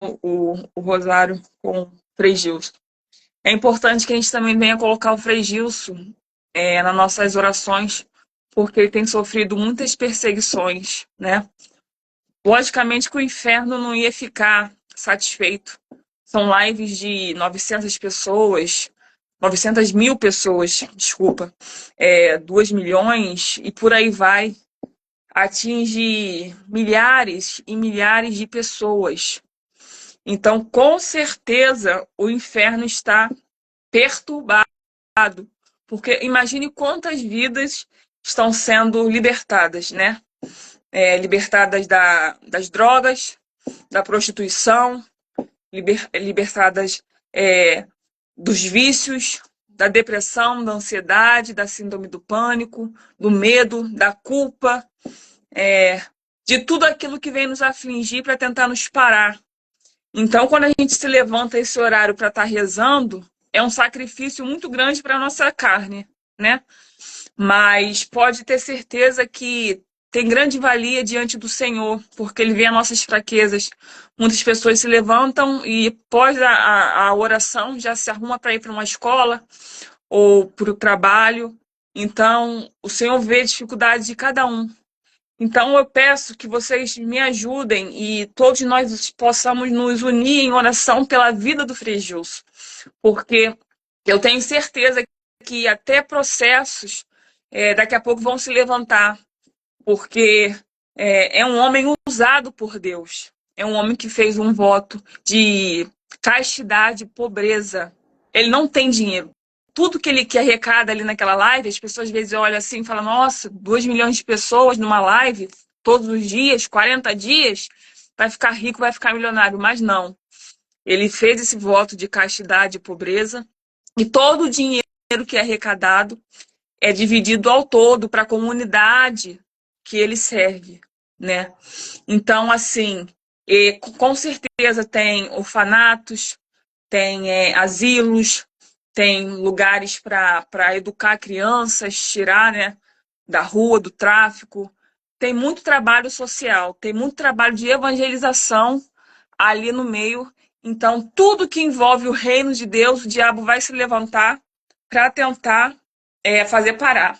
o rosário com o Frei Gilson. É importante que a gente também venha colocar o Frei Gilson nas nossas orações, porque ele tem sofrido muitas perseguições, né? Logicamente que o inferno não ia ficar satisfeito. São lives de 900 pessoas, 900 mil pessoas, desculpa, 2 milhões e por aí vai. Atinge milhares e milhares de pessoas. Então, com certeza, o inferno está perturbado, porque imagine quantas vidas estão sendo libertadas, né? Libertadas das drogas, da prostituição, libertadas dos vícios, da depressão, da ansiedade, da síndrome do pânico, do medo, da culpa, de tudo aquilo que vem nos afligir para tentar nos parar. Então, quando a gente se levanta esse horário para estar rezando, é um sacrifício muito grande para a nossa carne, né? Mas pode ter certeza que tem grande valia diante do Senhor, porque Ele vê as nossas fraquezas. Muitas pessoas se levantam e, após a oração, já se arruma para ir para uma escola ou para o trabalho. Então, o Senhor vê a dificuldade de cada um. Então, eu peço que vocês me ajudem e todos nós possamos nos unir em oração pela vida do Frei Gilson, porque eu tenho certeza que até processos daqui a pouco vão se levantar, porque é um homem usado por Deus, é um homem que fez um voto de castidade e pobreza. Ele não tem dinheiro. Tudo que arrecada ali naquela live, as pessoas às vezes olham assim e falam, nossa, 2 milhões de pessoas numa live, todos os dias, 40 dias, vai ficar rico, vai ficar milionário. Mas não. Ele fez esse voto de castidade e pobreza, e todo o dinheiro que é arrecadado é dividido ao todo para a comunidade que ele serve, né? Então, assim, com certeza tem orfanatos, tem asilos, tem lugares para educar crianças, tirar, né, da rua, do tráfico. Tem muito trabalho social, tem muito trabalho de evangelização ali no meio. Então, tudo que envolve o reino de Deus, o diabo vai se levantar para tentar fazer parar.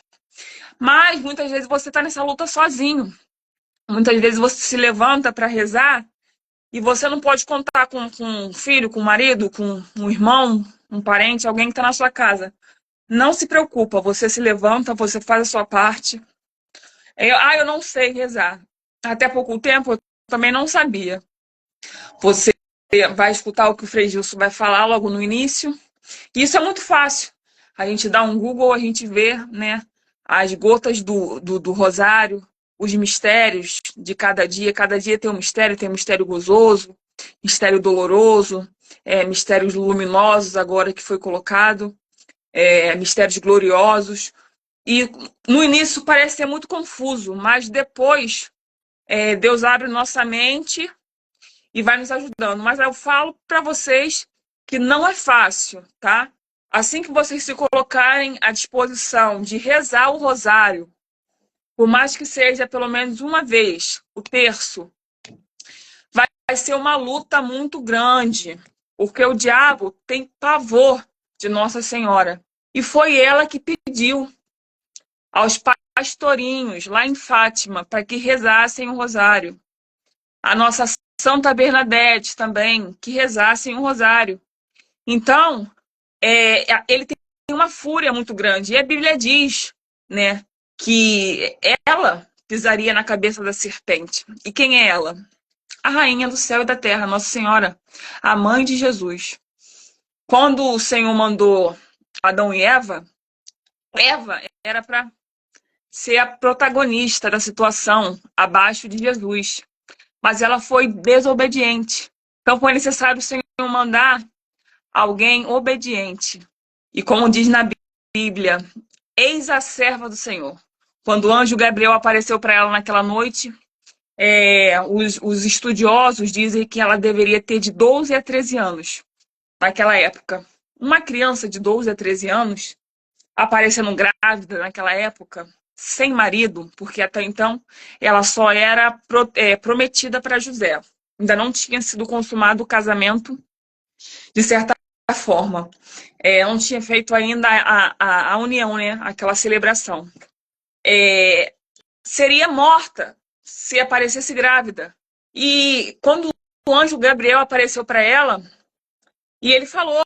Mas, muitas vezes, você está nessa luta sozinho. Muitas vezes você se levanta para rezar e você não pode contar com um filho, com um marido, com um irmão, um parente, alguém que está na sua casa. Não se preocupa, você se levanta, você faz a sua parte. Eu não sei rezar. Até pouco tempo eu também não sabia. Você vai escutar o que o Frei Gilson vai falar logo no início. E isso é muito fácil. A gente dá um Google, a gente vê, né, as gotas do rosário, os mistérios de cada dia. Cada dia tem um mistério gozoso, mistério doloroso, mistérios luminosos agora que foi colocado, mistérios gloriosos. E no início parece ser muito confuso, mas depois Deus abre nossa mente e vai nos ajudando. Mas eu falo para vocês que não é fácil, tá? Assim que vocês se colocarem à disposição de rezar o rosário, por mais que seja pelo menos uma vez, o terço, vai ser uma luta muito grande, porque o diabo tem pavor de Nossa Senhora. E foi ela que pediu aos pastorinhos lá em Fátima para que rezassem o rosário. A nossa Santa Bernadette também, que rezassem o rosário. Então, ele tem uma fúria muito grande. E a Bíblia diz, né, que ela pisaria na cabeça da serpente. E quem é ela? A rainha do céu e da terra, Nossa Senhora, a mãe de Jesus. Quando o Senhor mandou Adão e Eva era para ser a protagonista da situação abaixo de Jesus. Mas ela foi desobediente. Então foi necessário o Senhor mandar alguém obediente. E como diz na Bíblia, eis a serva do Senhor. Quando o anjo Gabriel apareceu para ela naquela noite, os estudiosos dizem que ela deveria ter de 12 a 13 anos naquela época. Uma criança de 12 a 13 anos aparecendo grávida naquela época, sem marido, porque até então ela só era prometida para José. ainda não tinha sido consumado o casamento, de certa forma. Não tinha feito ainda a união, né? Aquela celebração. Seria morta se aparecesse grávida. E quando o anjo Gabriel apareceu para ela, e ele falou: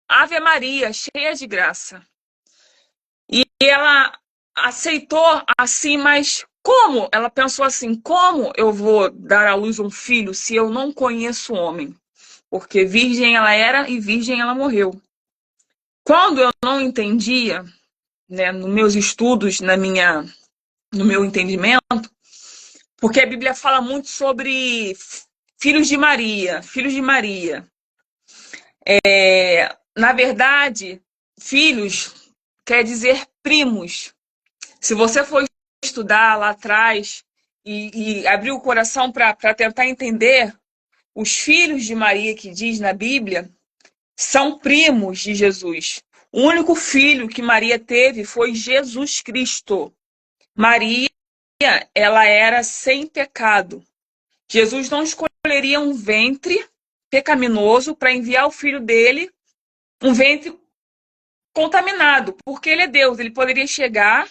Ave Maria, cheia de graça. E ela aceitou assim, mas como? Ela pensou assim: como eu vou dar à luz um filho se eu não conheço o homem? Porque virgem ela era e virgem ela morreu. Quando eu não entendia, né, nos meus estudos, no meu entendimento, porque a Bíblia fala muito sobre filhos de Maria, filhos de Maria. Na verdade, filhos quer dizer primos. Se você for estudar lá atrás e abrir o coração para tentar entender, os filhos de Maria que diz na Bíblia são primos de Jesus. O único filho que Maria teve foi Jesus Cristo. Maria, ela era sem pecado. Jesus não escolheria um ventre pecaminoso para enviar o filho dele, um ventre contaminado, porque ele é Deus. Ele poderia chegar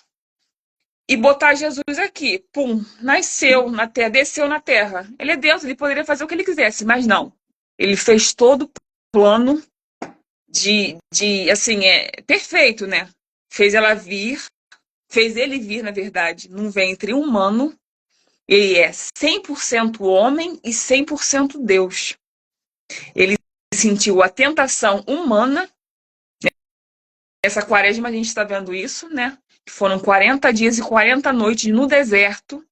e botar Jesus aqui. Pum, nasceu na terra, desceu na terra. Ele é Deus, ele poderia fazer o que ele quisesse, mas não. Ele fez todo o plano assim, perfeito, né? Fez ele vir, na verdade, num ventre humano. Ele é 100% homem e 100% Deus. Ele sentiu a tentação humana. Essa quaresma a gente está vendo isso, né? Foram 40 dias e 40 noites no deserto,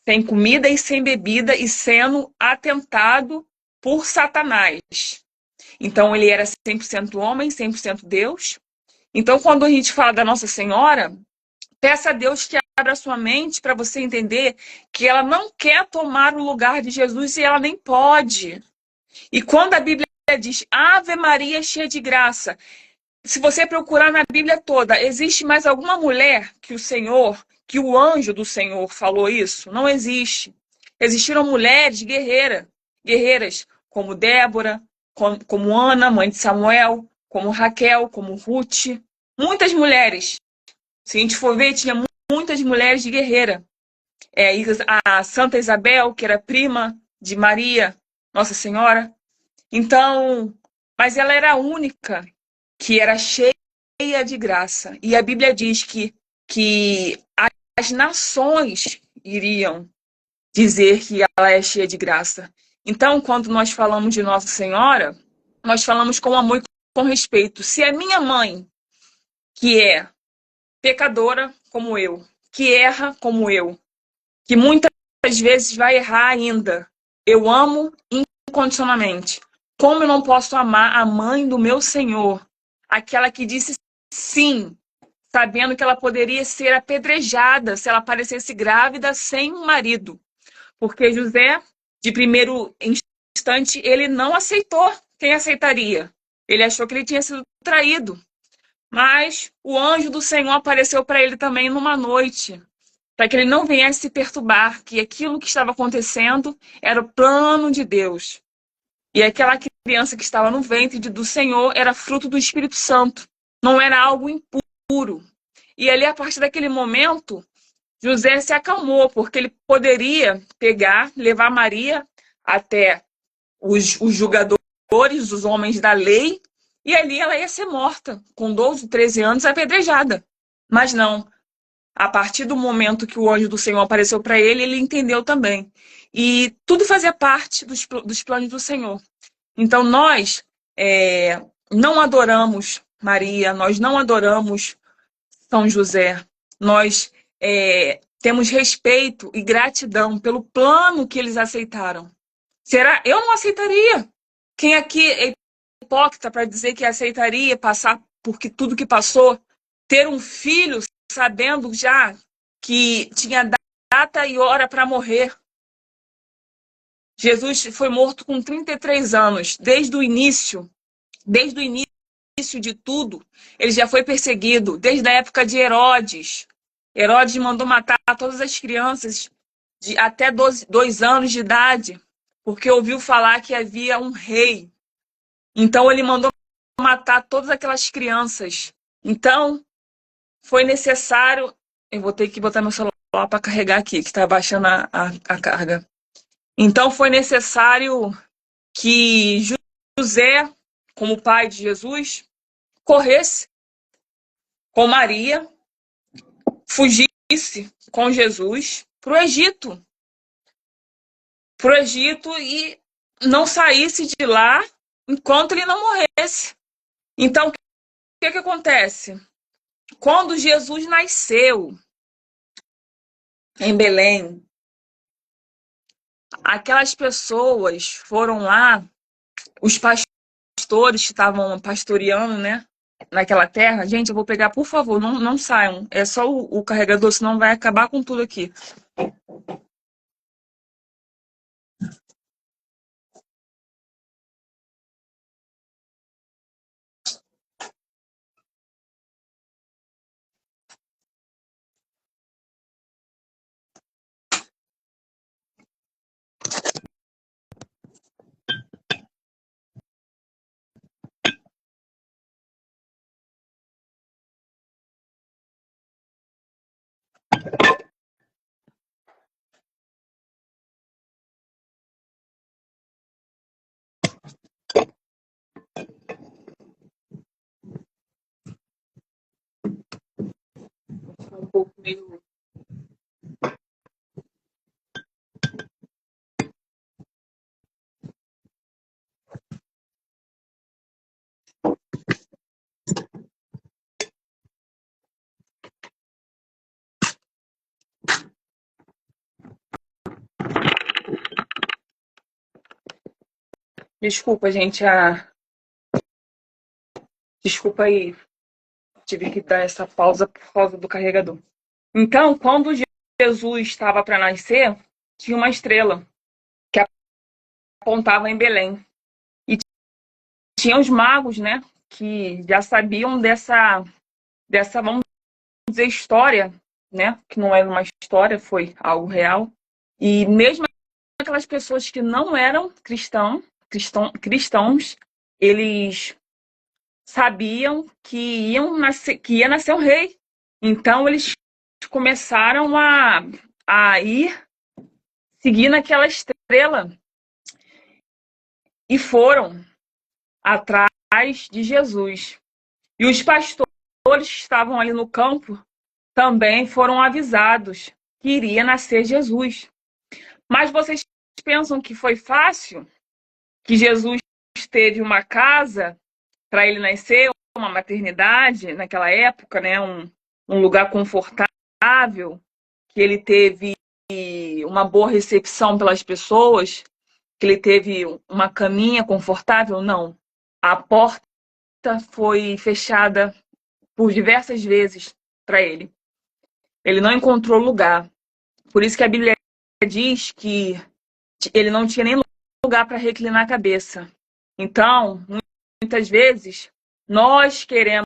sem comida e sem bebida, e sendo atentado por Satanás. Então, ele era 100% homem, 100% Deus. Então, quando a gente fala da Nossa Senhora, peça a Deus que abra sua mente para você entender que ela não quer tomar o lugar de Jesus e ela nem pode. E quando a Bíblia diz Ave Maria cheia de graça, se você procurar na Bíblia toda, existe mais alguma mulher que que o anjo do Senhor falou isso? Não existe. Existiram mulheres guerreiras, como Débora, como Ana, mãe de Samuel, como Raquel, como Ruth. Muitas mulheres. Se a gente for ver, tinha muitas mulheres de guerreira. A Santa Isabel, que era prima de Maria, Nossa Senhora. Então, mas ela era a única que era cheia de graça. E a Bíblia diz que as nações iriam dizer que ela é cheia de graça. Então, quando nós falamos de Nossa Senhora, nós falamos com amor e com respeito. Se a minha mãe, que é pecadora como eu, que erra como eu, que muitas vezes vai errar ainda, eu amo incondicionalmente. Como eu não posso amar a mãe do meu Senhor? Aquela que disse sim, sabendo que ela poderia ser apedrejada se ela aparecesse grávida sem um marido. Porque José, de primeiro instante, ele não aceitou. Quem aceitaria? Ele achou que ele tinha sido traído. Mas o anjo do Senhor apareceu para ele também numa noite, para que ele não viesse se perturbar, que aquilo que estava acontecendo era o plano de Deus. E aquela criança que estava no ventre do Senhor era fruto do Espírito Santo, não era algo impuro. E ali, a partir daquele momento, José se acalmou, porque ele poderia levar Maria até os julgadores, os homens da lei, e ali ela ia ser morta, com 12, 13 anos, apedrejada. Mas não. A partir do momento que o anjo do Senhor apareceu para ele, ele entendeu também. E tudo fazia parte dos planos do Senhor. Então, nós não adoramos Maria, nós não adoramos São José. Nós temos respeito e gratidão pelo plano que eles aceitaram. Será? Eu não aceitaria. Quem aqui é hipócrita para dizer que aceitaria passar por tudo que passou, ter um filho sabendo já que tinha data e hora para morrer? Jesus foi morto com 33 anos. Desde o início de tudo, ele já foi perseguido. Desde a época de Herodes. Herodes mandou matar todas as crianças de até 2 anos de idade, porque ouviu falar que havia um rei. Então ele mandou matar todas aquelas crianças. Então foi necessário. Eu vou ter que botar meu celular para carregar aqui, que está baixando a carga. Então foi necessário que José, como pai de Jesus, corresse com Maria, fugisse com Jesus para o Egito. Para o Egito e não saísse de lá enquanto ele não morresse. Então, o que acontece? Quando Jesus nasceu em Belém, aquelas pessoas foram lá, os pastores que estavam pastoreando, né, naquela terra. Gente, eu vou pegar, por favor, não saiam. É só o carregador, senão vai acabar com tudo aqui. Um pouco meio. Desculpa, gente, desculpa aí, tive que dar essa pausa por causa do carregador. Então, quando Jesus estava para nascer, tinha uma estrela que apontava em Belém. E tinha os magos, né, que já sabiam vamos dizer, história, né, que não era uma história, foi algo real. E mesmo aquelas pessoas que não eram cristãos, eles sabiam que ia nascer um rei. Então eles começaram a ir seguindo aquela estrela e foram atrás de Jesus. E os pastores que estavam ali no campo também foram avisados que iria nascer Jesus. Mas vocês pensam que foi fácil? Que Jesus teve uma casa para ele nascer, uma maternidade naquela época, né? Um lugar confortável, que ele teve uma boa recepção pelas pessoas, que ele teve uma caminha confortável? Não. A porta foi fechada por diversas vezes para ele. Ele não encontrou lugar. Por isso que a Bíblia diz que ele não tinha nem lugar para reclinar a cabeça. Então, muitas vezes, nós queremos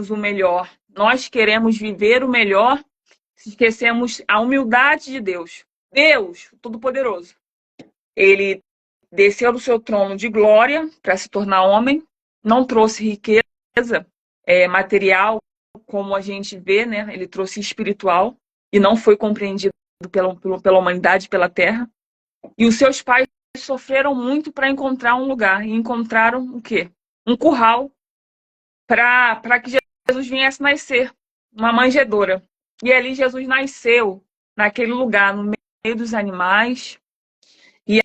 o melhor, nós queremos viver o melhor, esquecemos a humildade de Deus. Deus, Todo-Poderoso, ele desceu do seu trono de glória para se tornar homem, não trouxe riqueza material, como a gente vê, né? Ele trouxe espiritual e não foi compreendido pela humanidade, pela terra. E os seus pais sofreram muito para encontrar um lugar. E encontraram o quê? Um curral para que Jesus viesse nascer, uma manjedoura. E ali Jesus nasceu, naquele lugar, no meio dos animais. E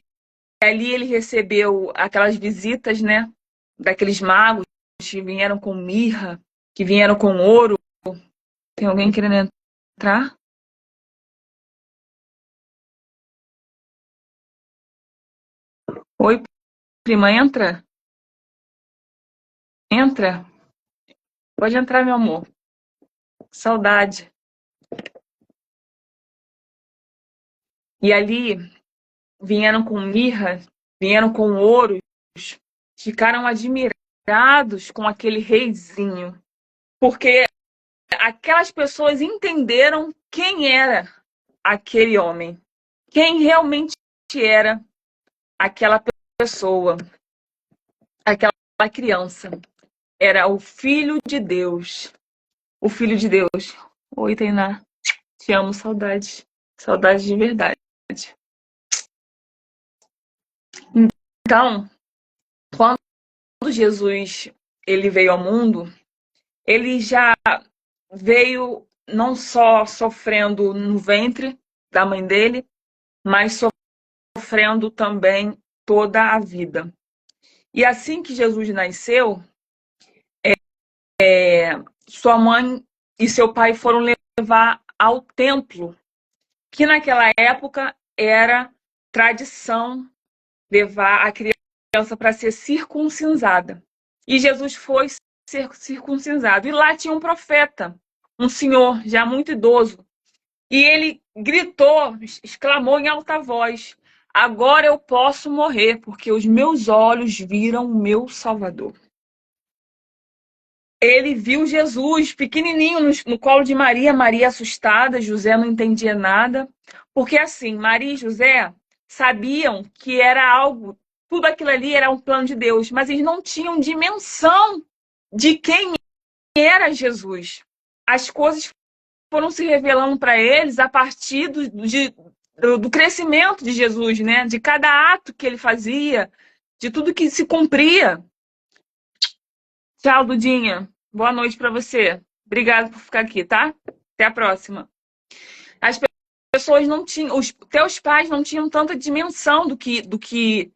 ali ele recebeu aquelas visitas, né? Daqueles magos que vieram com mirra, que vieram com ouro. Tem alguém querendo entrar? Oi, prima, entra? Entra? Pode entrar, meu amor. Saudade. E ali vieram com mirra, vieram com ouros, ficaram admirados com aquele reizinho, porque aquelas pessoas entenderam quem era aquele homem, quem realmente era aquela pessoa, aquela criança, era o Filho de Deus. O Filho de Deus. Oi, Tainá. Te amo, saudade. Saudade de verdade. Então, quando Jesus ele veio ao mundo, ele já veio não só sofrendo no ventre da mãe dele, mas sofrendo também toda a vida. E assim que Jesus nasceu, sua mãe e seu pai foram levar ao templo, que naquela época era tradição levar a criança para ser circuncisada. E Jesus foi ser circuncisado. E lá tinha um profeta, um senhor já muito idoso. E ele gritou, exclamou em alta voz: agora eu posso morrer, porque os meus olhos viram o meu Salvador. Ele viu Jesus pequenininho no colo de Maria, Maria assustada, José não entendia nada. Porque assim, Maria e José sabiam que era algo, tudo aquilo ali era um plano de Deus, mas eles não tinham dimensão de quem era Jesus. As coisas foram se revelando para eles a partir do crescimento de Jesus, né? De cada ato que ele fazia, de tudo que se cumpria. Tchau, Dudinha. Boa noite para você. Obrigada por ficar aqui, tá? Até a próxima. As pessoas não tinham, os teus pais não tinham tanta dimensão do que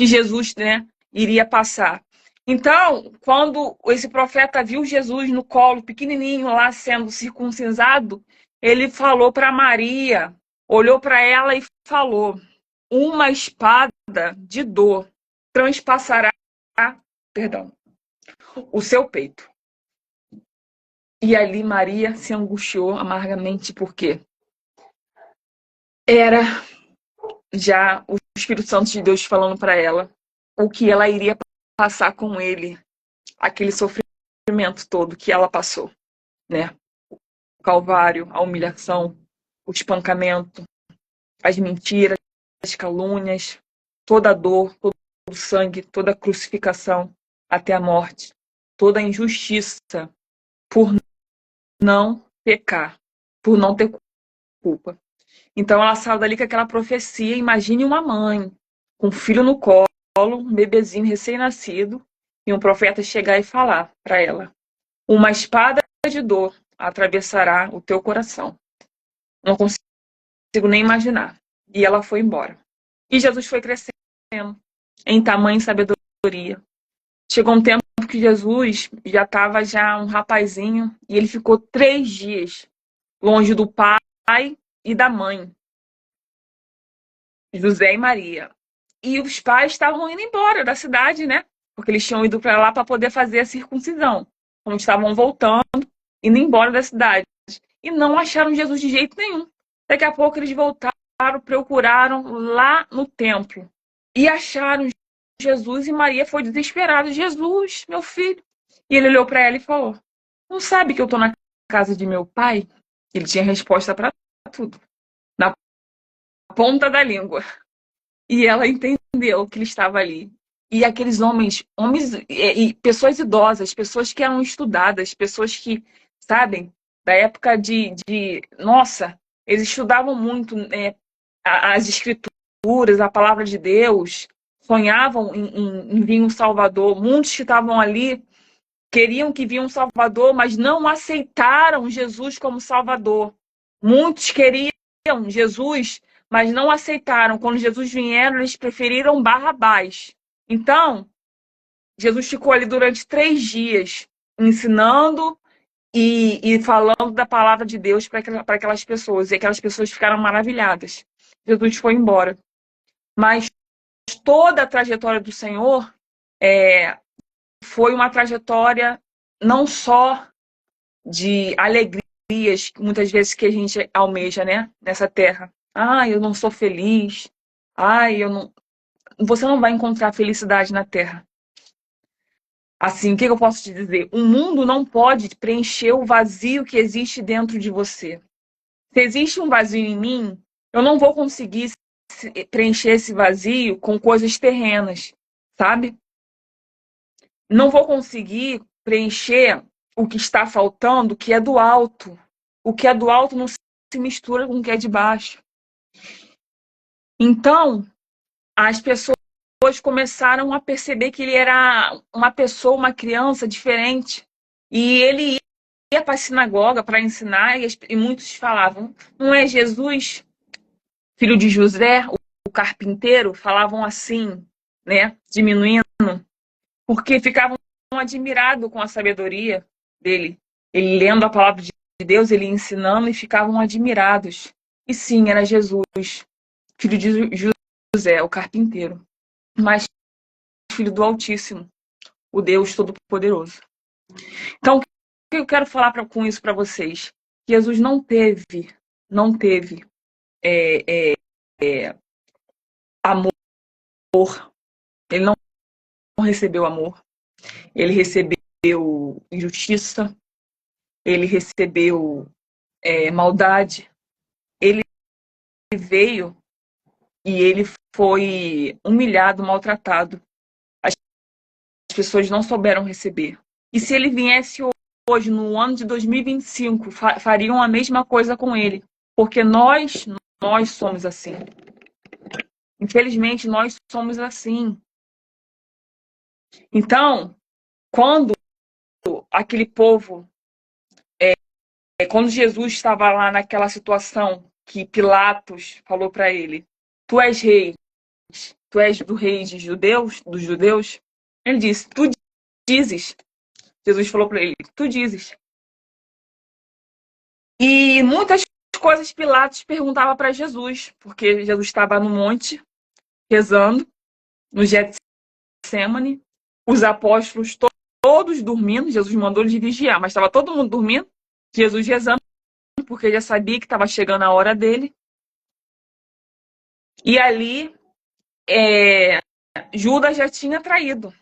Jesus, né, iria passar. Então, quando esse profeta viu Jesus no colo, pequenininho lá sendo circuncisado, ele falou para Maria, olhou para ela e falou: uma espada de dor transpassará, perdão, o seu peito. E ali Maria se angustiou amargamente, porque era já o Espírito Santo de Deus falando para ela o que ela iria passar com ele, aquele sofrimento todo que ela passou, né? O calvário, a humilhação, o espancamento, as mentiras, as calúnias, toda a dor, todo o sangue, toda a crucificação até a morte, toda a injustiça por não pecar, por não ter culpa. Então ela saiu dali com aquela profecia. Imagine uma mãe com um filho no colo, um bebezinho recém-nascido, e um profeta chegar e falar para ela: uma espada de dor atravessará o teu coração. Não consigo nem imaginar. E ela foi embora. E Jesus foi crescendo em tamanho e sabedoria. Chegou um tempo que Jesus já estava um rapazinho, e ele ficou 3 dias longe do pai e da mãe, José e Maria. E os pais estavam indo embora da cidade, né? Porque eles tinham ido para lá para poder fazer a circuncisão. Então estavam voltando, indo embora da cidade. E não acharam Jesus de jeito nenhum. Daqui a pouco eles voltaram, procuraram lá no templo. E acharam Jesus, e Maria foi desesperada. Jesus, meu filho. E ele olhou para ela e falou: não sabe que eu estou na casa de meu pai? Ele tinha resposta para tudo, na ponta da língua. E ela entendeu que ele estava ali. E aqueles homens e pessoas idosas, pessoas que eram estudadas, pessoas que, sabem, da época nossa, eles estudavam muito, né, as escrituras, a palavra de Deus, sonhavam em vir um Salvador. Muitos que estavam ali queriam que vinha um Salvador, mas não aceitaram Jesus como Salvador. Muitos queriam Jesus, mas não aceitaram. Quando Jesus vieram, eles preferiram Barrabás. Então, Jesus ficou ali durante 3 dias, ensinando e falando da palavra de Deus para aquelas pessoas. E aquelas pessoas ficaram maravilhadas. Jesus foi embora. Mas toda a trajetória do Senhor foi uma trajetória não só de alegrias, muitas vezes que a gente almeja, né, nessa terra. Eu não sou feliz. Eu não... Você não vai encontrar felicidade na terra. Assim, o que eu posso te dizer? O mundo não pode preencher o vazio que existe dentro de você. Se existe um vazio em mim, eu não vou conseguir preencher esse vazio com coisas terrenas, sabe? Não vou conseguir preencher o que está faltando, que é do alto. O que é do alto não se mistura com o que é de baixo. Então, as pessoas começaram a perceber que ele era uma pessoa, uma criança diferente. E ele ia para a sinagoga para ensinar, e muitos falavam: não é Jesus, filho de José, o carpinteiro? Falavam assim, né? Diminuindo, porque ficavam admirados com a sabedoria dele. Ele lendo a palavra de Deus, ele ensinando, e ficavam admirados. E sim, era Jesus, filho de José, o carpinteiro, mas filho do Altíssimo, o Deus Todo-Poderoso. Então, o que eu quero falar com isso para vocês? Jesus não teve amor. Ele não recebeu amor. Ele recebeu injustiça. Ele recebeu maldade. Ele veio e ele foi humilhado, maltratado. As pessoas não souberam receber. E se ele viesse hoje, no ano de 2025, fariam a mesma coisa com ele. Porque nós somos assim. Infelizmente, nós somos assim. Então, quando aquele povo, quando Jesus estava lá naquela situação que Pilatos falou para ele: tu és rei, tu és do rei dos judeus, ele disse: tu dizes. Jesus falou para ele: tu dizes. E muitas coisas Pilatos perguntava para Jesus, porque Jesus estava no monte rezando, no Getsemane, os apóstolos todos dormindo. Jesus mandou eles vigiar, mas estava todo mundo dormindo. Jesus rezando, porque já sabia que estava chegando a hora dele. E ali, Judas já tinha traído.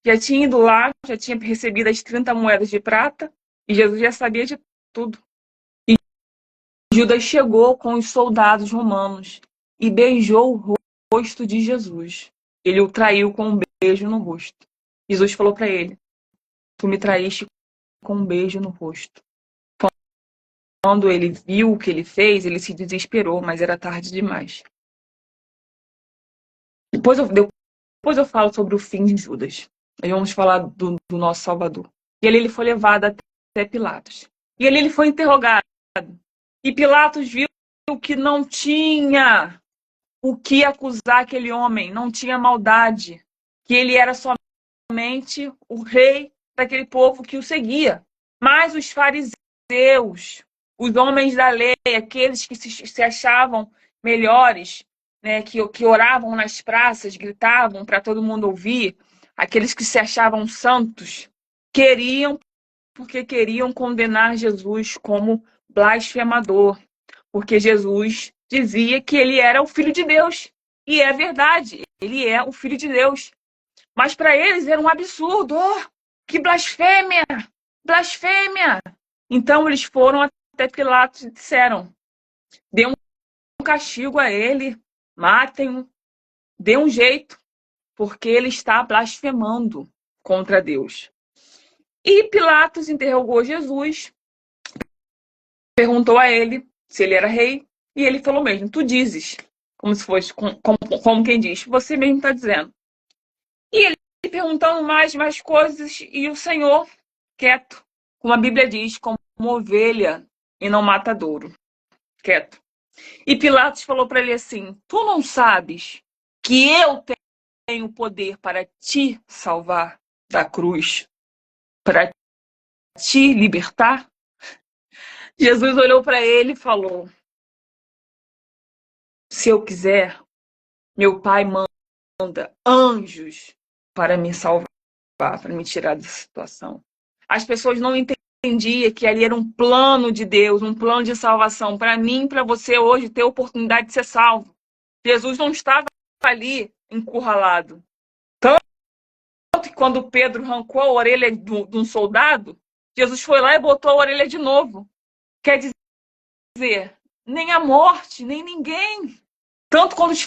Já tinha ido lá, já tinha recebido as 30 moedas de prata, e Jesus já sabia de tudo. E Judas chegou com os soldados romanos e beijou o rosto de Jesus. Ele o traiu com um beijo no rosto. Jesus falou para ele: tu me traíste com um beijo no rosto. Quando ele viu o que ele fez, ele se desesperou, mas era tarde demais. Depois eu falo sobre o fim de Judas. Aí vamos falar do nosso Salvador. E ele foi levado até Pilatos. E ele foi interrogado. E Pilatos viu que não tinha o que acusar aquele homem, não tinha maldade, que ele era somente o rei daquele povo que o seguia. Mas os fariseus, os homens da lei, aqueles que se achavam melhores, né, que oravam nas praças, gritavam para todo mundo ouvir, aqueles que se achavam santos, porque queriam condenar Jesus como blasfemador, porque Jesus dizia que ele era o Filho de Deus. E é verdade, ele é o Filho de Deus. Mas para eles era um absurdo. Oh, que blasfêmia! Blasfêmia! Então eles foram até Pilatos e disseram: dê um castigo a ele, matem-o, dê um jeito, porque ele está blasfemando contra Deus. E Pilatos interrogou Jesus, perguntou a ele se ele era rei, e ele falou mesmo: tu dizes, como se fosse, como quem diz, você mesmo está dizendo. E ele perguntando mais coisas, e o Senhor quieto, como a Bíblia diz, como uma ovelha e não matadouro, quieto. E Pilatos falou para ele assim: tu não sabes que eu tenho poder para te salvar da cruz, para te libertar? Jesus olhou para ele e falou: se eu quiser, meu Pai manda anjos para me salvar, para me tirar dessa situação. As pessoas não entendiam que ali era um plano de Deus, um plano de salvação para mim e para você hoje ter a oportunidade de ser salvo. Jesus não estava ali encurralado. Tanto que quando Pedro arrancou a orelha de um soldado, Jesus foi lá e botou a orelha de novo. Quer dizer, nem a morte, nem ninguém Tanto quando os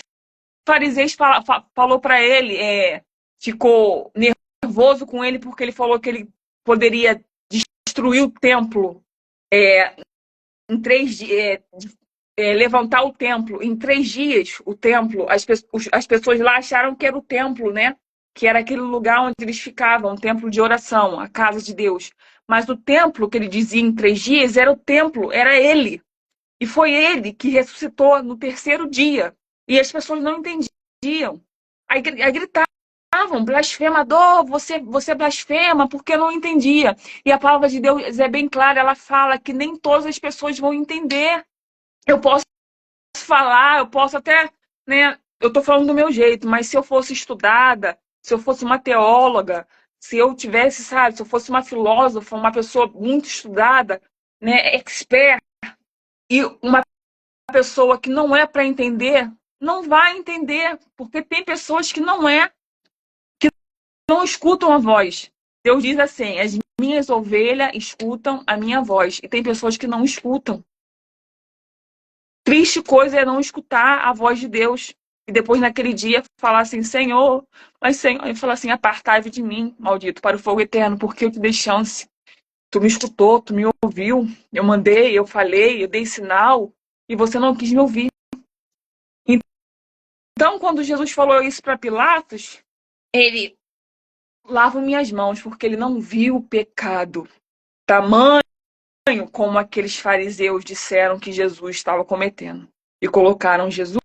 fariseus falou para ele, ficou nervoso com ele porque ele falou que ele poderia destruir o templo em 3 dias, levantar o templo em 3 dias. O templo, as pessoas lá acharam que era o templo, né? Que era aquele lugar onde eles ficavam, o templo de oração, a casa de Deus. Mas o templo que ele dizia em 3 dias era o templo, era ele. E foi ele que ressuscitou no terceiro dia. E as pessoas não entendiam. Aí gritavam, blasfemador, você blasfema, porque não entendia. E a palavra de Deus é bem clara, ela fala que nem todas as pessoas vão entender. Eu posso falar, eu posso até, né? Eu estou falando do meu jeito, mas se eu fosse estudada, se eu fosse uma teóloga, se eu tivesse, sabe, se eu fosse uma filósofa, uma pessoa muito estudada, né, expert, e uma pessoa que não é para entender, não vai entender, porque tem pessoas que não escutam a voz. Deus diz assim: as minhas ovelhas escutam a minha voz, e tem pessoas que não escutam. Triste coisa é não escutar a voz de Deus. E depois, naquele dia, falar assim: Senhor, mas Senhor, e falar assim: apartai-vos de mim, maldito, para o fogo eterno, porque eu te dei chance. Tu me escutou, tu me ouviu, eu mandei, eu falei, eu dei sinal, e você não quis me ouvir. Então, quando Jesus falou isso para Pilatos, ele lava minhas mãos, porque ele não viu o pecado tamanho como aqueles fariseus disseram que Jesus estava cometendo. E colocaram Jesus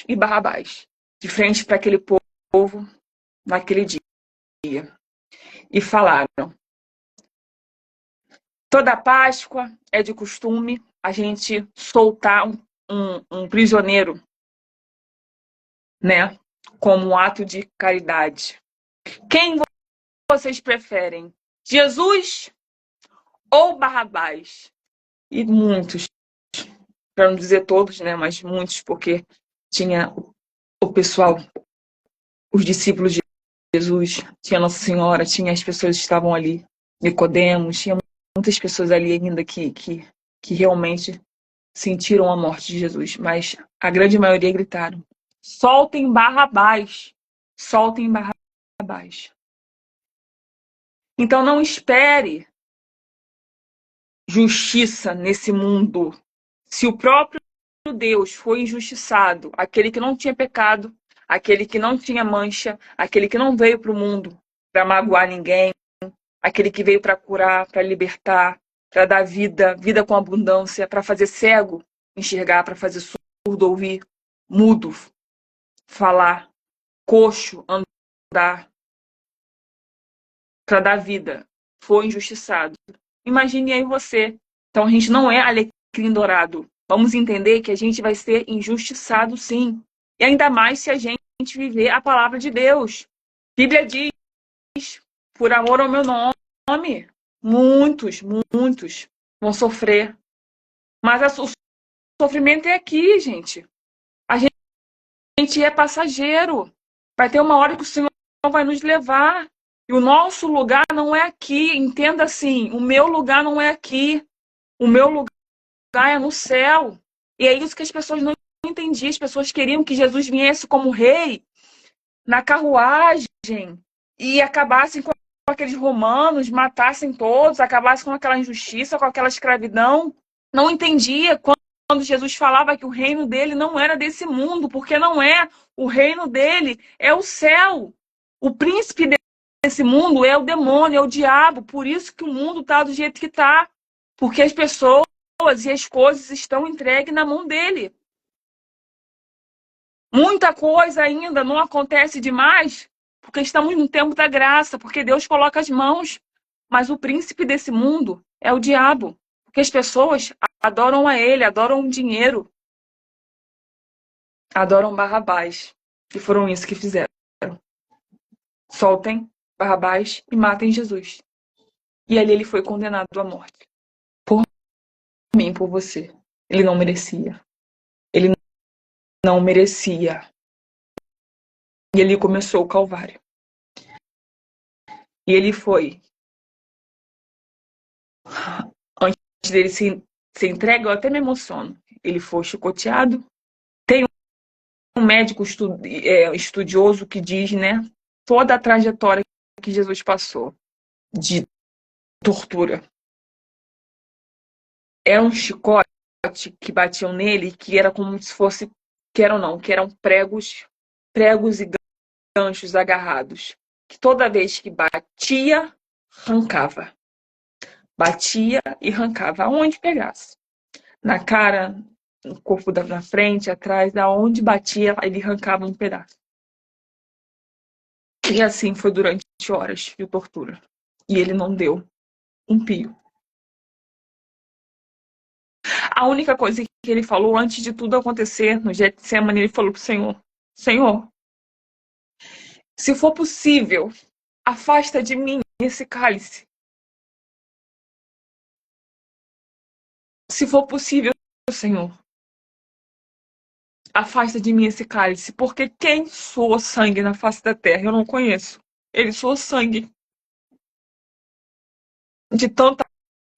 e Barrabás de frente para aquele povo naquele dia. E falaram: toda Páscoa é de costume a gente soltar um prisioneiro, né? Como um ato de caridade. Quem vocês preferem? Jesus ou Barrabás? E muitos, para não dizer todos, né? Mas muitos, porque tinha o pessoal, os discípulos de Jesus, tinha Nossa Senhora, tinha as pessoas que estavam ali, Nicodemos, tinha muitas pessoas ali ainda que realmente sentiram a morte de Jesus, mas a grande maioria gritaram: soltem Barrabás, soltem Barrabás. Então não espere justiça nesse mundo. Se o próprio Deus foi injustiçado, aquele que não tinha pecado, aquele que não tinha mancha, aquele que não veio para o mundo para magoar ninguém, aquele que veio para curar, para libertar, para dar vida, vida com abundância, para fazer cego enxergar, para fazer surdo ouvir, mudo falar, coxo andar, para dar vida, foi injustiçado. Imagine aí você. Então a gente não é alecrim dourado. Vamos entender que a gente vai ser injustiçado, sim. E ainda mais se a gente viver a palavra de Deus. A Bíblia diz: por amor ao meu nome, muitos vão sofrer. Mas o sofrimento é aqui, gente. A gente é passageiro. Vai ter uma hora que o Senhor vai nos levar. E o nosso lugar não é aqui. Entenda assim: o meu lugar não é aqui. O meu lugar é no céu. E é isso que as pessoas não entendiam. As pessoas queriam que Jesus viesse como rei na carruagem e acabassem com aqueles romanos, matassem todos, acabassem com aquela injustiça, com aquela escravidão. Não entendia quando Jesus falava que o reino dele não era desse mundo, porque não é. O reino dele é o céu. O príncipe desse mundo é o demônio, é o diabo. Por isso que o mundo está do jeito que está. Porque as pessoas e as coisas estão entregues na mão dele. Muita coisa ainda não acontece demais, porque estamos no tempo da graça, porque Deus coloca as mãos. Mas o príncipe desse mundo é o diabo, porque as pessoas adoram a ele, adoram o dinheiro, adoram Barrabás. E foram isso que fizeram. Soltem Barrabás e matem Jesus. E ali ele foi condenado à morte. Por mim, por você. Ele não merecia. Ele não merecia. E ali começou o Calvário. E ele foi. Antes dele se entregue, eu até me emociono. Ele foi chicoteado. Tem médico estudioso que diz, né, toda a trajetória que Jesus passou de tortura. Era um chicote que batiam nele, que era como se fosse, que eram pregos e ganchos agarrados, que toda vez que batia, arrancava. Batia e arrancava, aonde pegasse. Na cara, no corpo na frente, atrás, aonde batia, ele arrancava um pedaço. E assim foi durante horas de tortura. E ele não deu um pio. A única coisa que ele falou antes de tudo acontecer, no Getsemane, ele falou pro Senhor: Senhor, se for possível, afasta de mim esse cálice. Se for possível, Senhor, afasta de mim esse cálice, porque quem soa sangue na face da terra eu não conheço. Ele soou sangue de tanta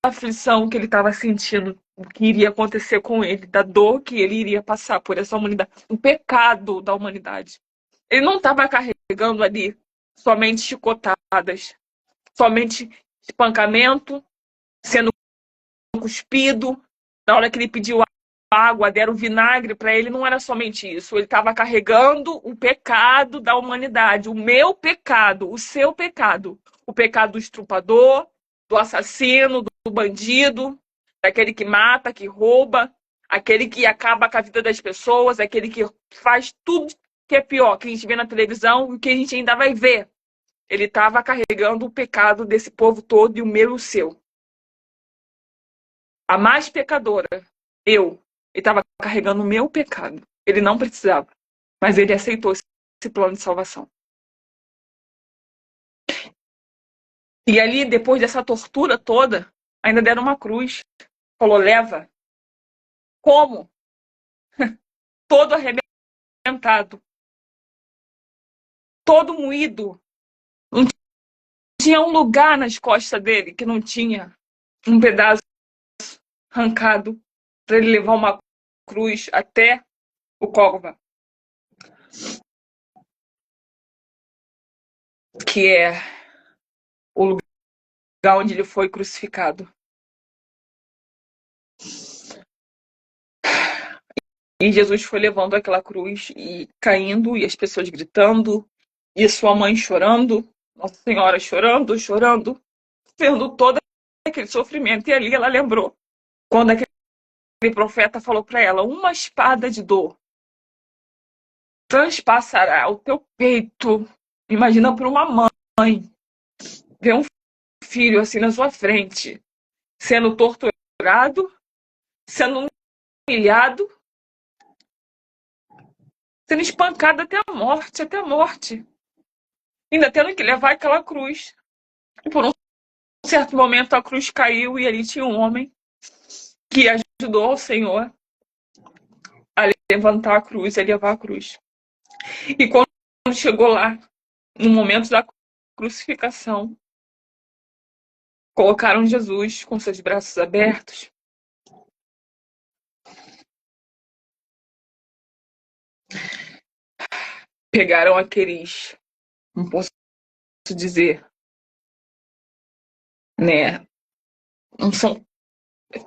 aflição que ele estava sentindo, o que iria acontecer com ele, da dor que ele iria passar por essa humanidade, o pecado da humanidade. Ele não estava carregando ali somente chicotadas, somente espancamento, sendo cuspido. Na hora que ele pediu água, deram vinagre para ele, não era somente isso. Ele estava carregando o pecado da humanidade, o meu pecado, o seu pecado. O pecado do estrupador, do assassino, do bandido, daquele que mata, que rouba, aquele que acaba com a vida das pessoas, aquele que faz tudo que é pior, que a gente vê na televisão e que a gente ainda vai ver. Ele estava carregando o pecado desse povo todo, e o meu e o seu. A mais pecadora, eu. Ele estava carregando o meu pecado. Ele não precisava, mas ele aceitou esse plano de salvação. E ali, depois dessa tortura toda, ainda deram uma cruz. Falou, leva. Como? Todo arrebentado. Todo moído. Não tinha um lugar nas costas dele que não tinha um pedaço arrancado para ele levar uma cruz até o Gólgota, que é o lugar onde ele foi crucificado. E Jesus foi levando aquela cruz e caindo, e as pessoas gritando, e sua mãe chorando, Nossa Senhora chorando, chorando, vendo todo aquele sofrimento. E ali ela lembrou, quando aquele profeta falou para ela, uma espada de dor transpassará o teu peito. Imagina para uma mãe ver um filho assim na sua frente, sendo torturado, sendo humilhado, sendo espancado até a morte, ainda tendo que levar aquela cruz. E por um certo momento a cruz caiu e ali tinha um homem que ajudou o Senhor a levantar a cruz, a levar a cruz. E quando chegou lá, no momento da crucificação, colocaram Jesus com seus braços abertos. Pegaram aqueles, não posso dizer, né? Não são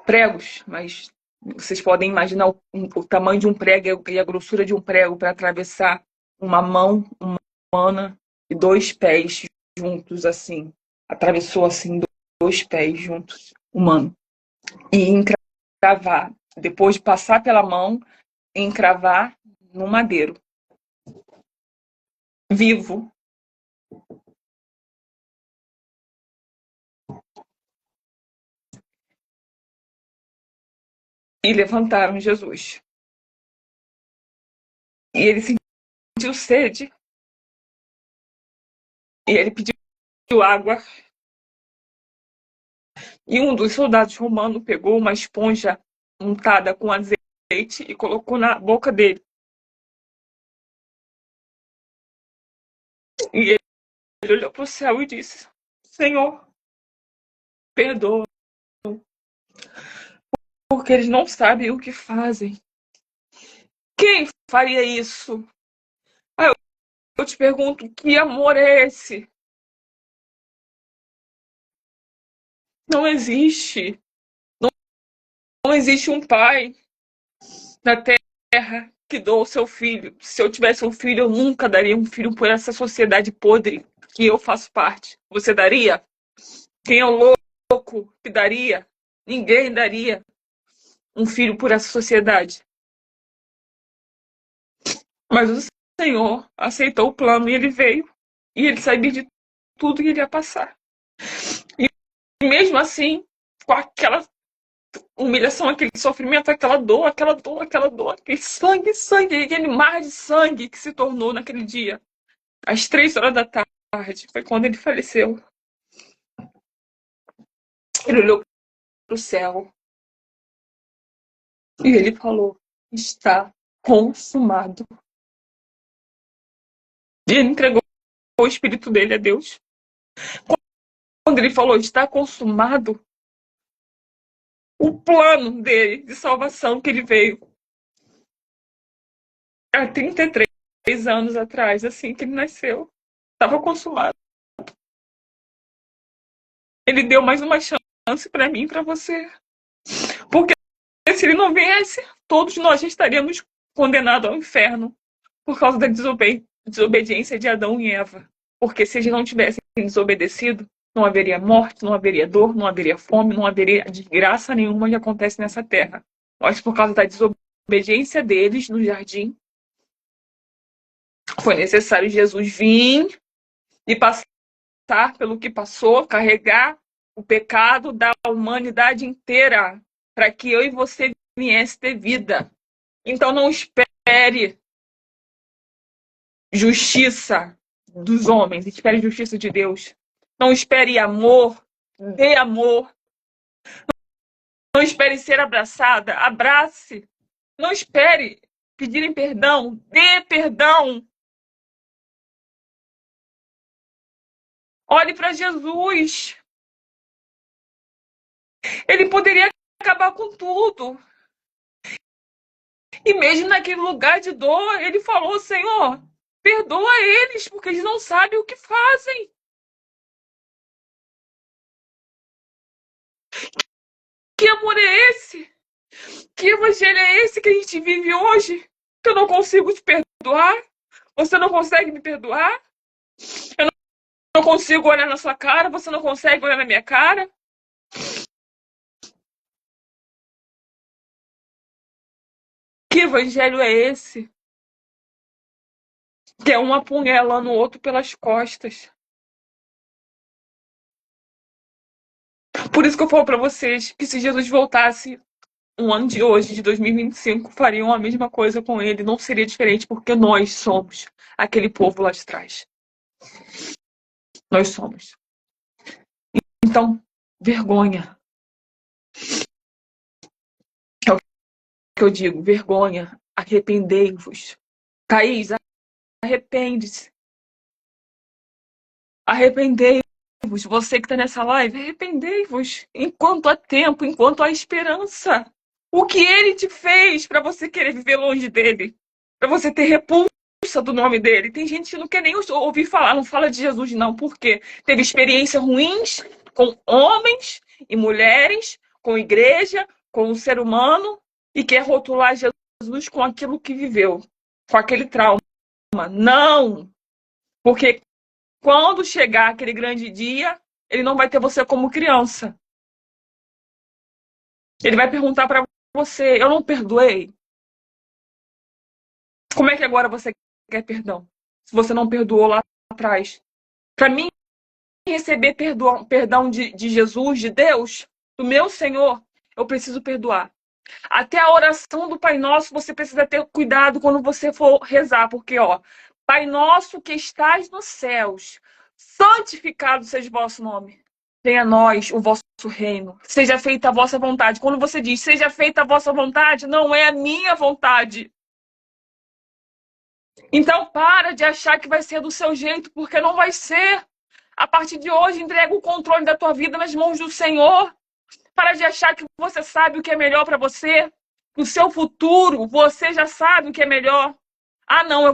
pregos, mas vocês podem imaginar o tamanho de um prego e a grossura de um prego para atravessar uma mão humana e dois pés juntos, assim. Atravessou, assim, dois pés juntos, humano. E encravar, depois de passar pela mão, encravar no madeiro. Vivo. E levantaram Jesus. E ele sentiu sede. E ele pediu água. E um dos soldados romanos pegou uma esponja untada com azeite e colocou na boca dele. E ele olhou para o céu e disse: Senhor, perdoa, porque eles não sabem o que fazem. Quem faria isso eu te pergunto, que amor é esse? Não existe. Não existe um pai na terra que doa o seu filho. Se eu tivesse um filho, eu nunca daria um filho por essa sociedade podre que eu faço parte. Você daria? Quem é o louco que daria? Ninguém daria um filho por essa sociedade. Mas o Senhor aceitou o plano e ele veio. E ele sabia de tudo que ele ia passar. E mesmo assim, com aquela humilhação, aquele sofrimento, aquela dor, aquele sangue, aquele mar de sangue que se tornou naquele dia, às 3 horas da tarde, foi quando ele faleceu. Ele olhou para o céu e ele falou: está consumado. E ele entregou o espírito dele a Deus. Quando ele falou: está consumado, o plano dele de salvação que ele veio há 33 anos atrás, assim que ele nasceu, estava consumado. Ele deu mais uma chance para mim e para você. Porque se ele não viesse, todos nós já estaríamos condenados ao inferno por causa da desobediência de Adão e Eva. Porque se eles não tivessem desobedecido, não haveria morte, não haveria dor, não haveria fome, não haveria desgraça nenhuma que acontece nessa terra. Mas por causa da desobediência deles no jardim, foi necessário Jesus vir e passar pelo que passou, carregar o pecado da humanidade inteira, para que eu e você viesse ter vida. Então não espere justiça dos homens, espere justiça de Deus. Não espere amor, dê amor. Não espere ser abraçada, abrace. Não espere pedirem perdão, dê perdão. Olhe para Jesus. Ele poderia acabar com tudo. E mesmo naquele lugar de dor, ele falou: Senhor, perdoa eles, porque eles não sabem o que fazem. Que amor é esse? Que evangelho é esse que a gente vive hoje? Que eu não consigo te perdoar? Você não consegue me perdoar? Eu não consigo olhar na sua cara? Você não consegue olhar na minha cara? Que evangelho é esse? Que é um apunhalando o outro pelas costas. Por isso que eu falo para vocês que se Jesus voltasse um ano de hoje, de 2025, fariam a mesma coisa com ele. Não seria diferente, porque nós somos aquele povo lá de trás. Nós somos. Então, vergonha. É o que eu digo, vergonha. Arrependei-vos. Thaís, arrepende-se. Arrependei-vos. Você que está nessa live, arrependei-vos. Enquanto há tempo, enquanto há esperança. O que ele te fez para você querer viver longe dele? Para você ter repulsa do nome dele? Tem gente que não quer nem ouvir falar, não fala de Jesus, não. Por quê? Teve experiências ruins com homens e mulheres, com igreja, com o ser humano, e quer rotular Jesus com aquilo que viveu, com aquele trauma. Não! Porque quando chegar aquele grande dia, ele não vai ter você como criança. Ele vai perguntar para você: eu não perdoei? Como é que agora você quer perdão? Se você não perdoou lá atrás. Para mim, receber perdão de Jesus, de Deus, do meu Senhor, eu preciso perdoar. Até a oração do Pai Nosso, você precisa ter cuidado quando você for rezar, porque, ó, Pai Nosso que estás nos céus, santificado seja o vosso nome. Venha a nós o vosso reino. Seja feita a vossa vontade. Quando você diz, seja feita a vossa vontade, não é a minha vontade. Então, para de achar que vai ser do seu jeito, porque não vai ser. A partir de hoje, entrega o controle da tua vida nas mãos do Senhor. Para de achar que você sabe o que é melhor para você. O seu futuro, você já sabe o que é melhor. Ah, não, eu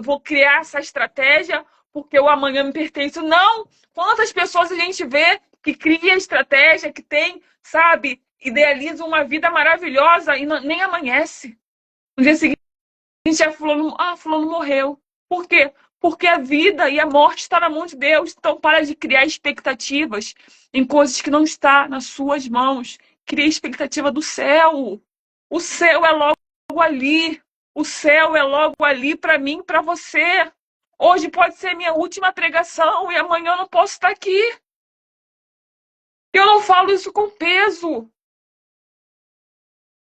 vou criar essa estratégia porque o amanhã me pertence. Não! Quantas pessoas a gente vê que cria estratégia, que tem, sabe, idealiza uma vida maravilhosa e nem amanhece. No dia seguinte, fulano morreu. Por quê? Porque a vida e a morte estão na mão de Deus. Então, para de criar expectativas em coisas que não estão nas suas mãos. Cria expectativa do céu. O céu é logo ali. O céu é logo ali para mim, para você. Hoje pode ser minha última pregação e amanhã eu não posso estar aqui. Eu não falo isso com peso.